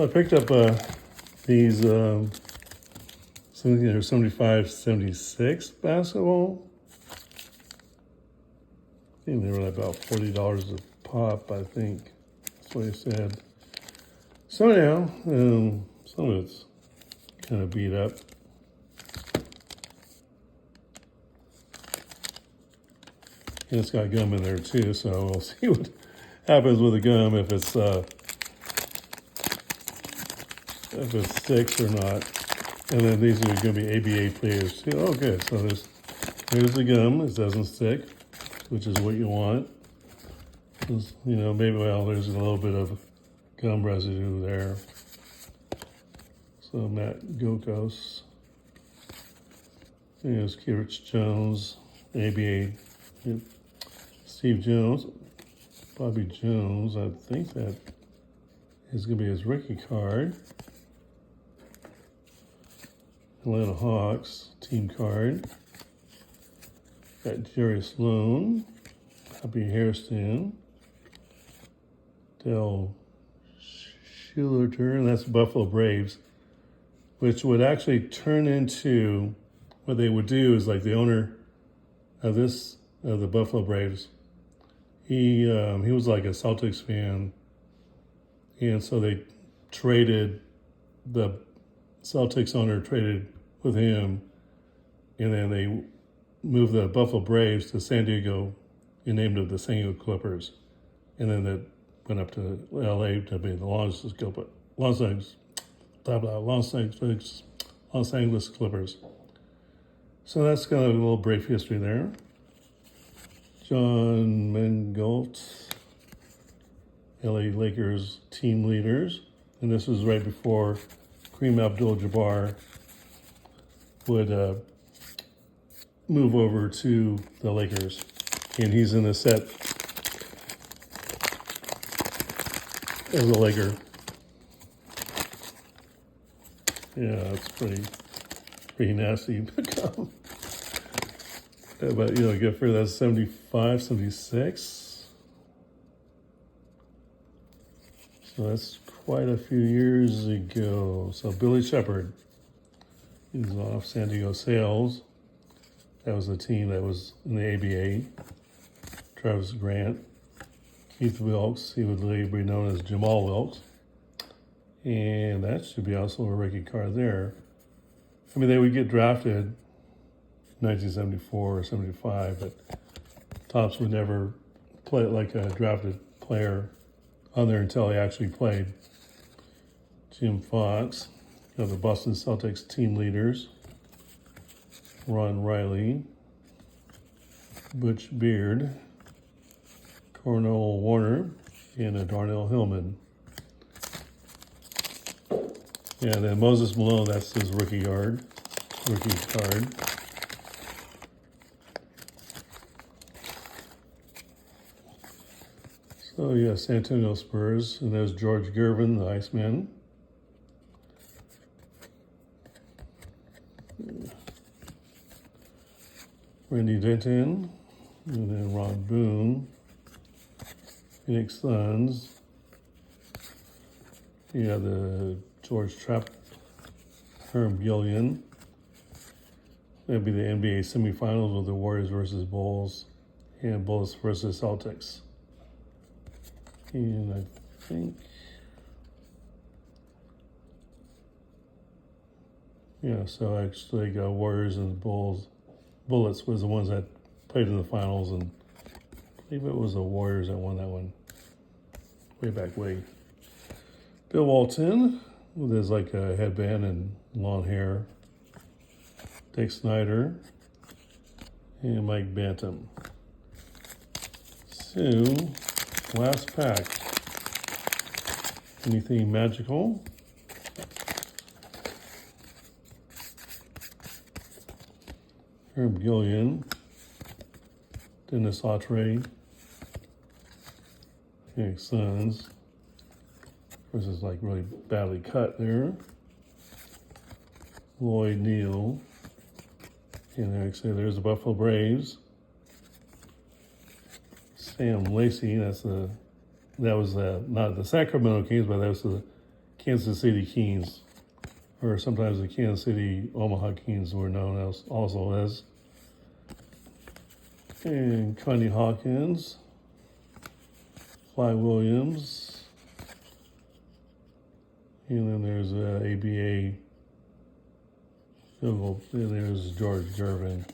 So I picked up these 75, 76 basketball. I think they were about $40 a pop, I think. That's what he said. So anyhow, some of it's kind of beat up. And it's got gum in there too, so we'll see what happens with the gum if it's 6 or not. And then these are going to be ABA players too. Oh, good. So there's the gum. It doesn't stick, which is what you want. Maybe there's a little bit of gum residue there. So Matt Gokos. There's Kirich Jones, ABA. Steve Jones, Bobby Jones. I think that is going to be his rookie card. Atlanta Hawks team card. Got Jerry Sloan, Happy Hairston, Del Schulter, and that's Buffalo Braves, which would actually turn into what they would do is like the owner of the Buffalo Braves. He was like a Celtics fan, and so they traded the Celtics owner traded with him, and then they moved the Buffalo Braves to San Diego and named it the San Diego Clippers. And then that went up to LA to be the Los Angeles Clippers. So that's kind of a little brief history there. John Mangolt, LA Lakers team leaders. And this was right before Kareem Abdul-Jabbar would move over to the Lakers. And he's in the set as a Laker. Yeah, it's pretty nasty. But, good for that 75, 76. So that's quite a few years ago. So Billy Shepard, he's off San Diego Sales. That was the team that was in the ABA. Travis Grant, Keith Wilkes, he would later be known as Jamal Wilkes. And that should be also a rookie card there. I mean, they would get drafted 1974 or 75, but Topps would never play like a drafted player on there until he actually played. Jim Fox, the Boston Celtics team leaders. Ron Riley, Butch Beard, Cornell Warner, and Darnell Hillman. Yeah, and then Moses Malone, that's his rookie card. So yeah, San Antonio Spurs, and there's George Gervin, the Iceman. Randy Denton, and then Ron Boone, Phoenix Suns. You have the George Trapp, Herb Gillian. That'd be the NBA semifinals with the Warriors versus Bulls and Bulls versus Celtics. And I think, so actually got Warriors and Bullets was the ones that played in the finals, and I believe it was the Warriors that won that one way back. Bill Walton with his headband and long hair. Dick Snyder and Mike Bantam. So, last pack. Anything magical? Herb Gillian, Dennis Autry, Phoenix Suns. This is really badly cut there. Lloyd Neal. And actually there's the Buffalo Braves. Sam Lacey, that was not the Sacramento Kings, but that was the Kansas City Kings, or sometimes the Kansas City Omaha Kings were known as also as. And Connie Hawkins, Fly Williams, and then there's ABA. And there's George Gervin.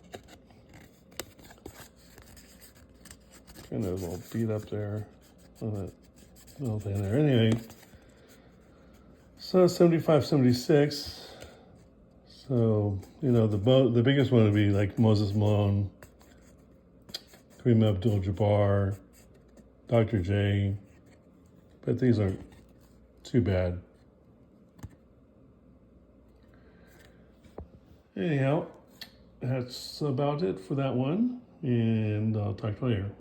Kind of a little beat up there on that little thing there. Anyway, so 75, 76. So, the biggest one would be like Moses Malone, Kareem Abdul-Jabbar, Dr. J. But these aren't too bad. Anyhow, that's about it for that one. And I'll talk to you later.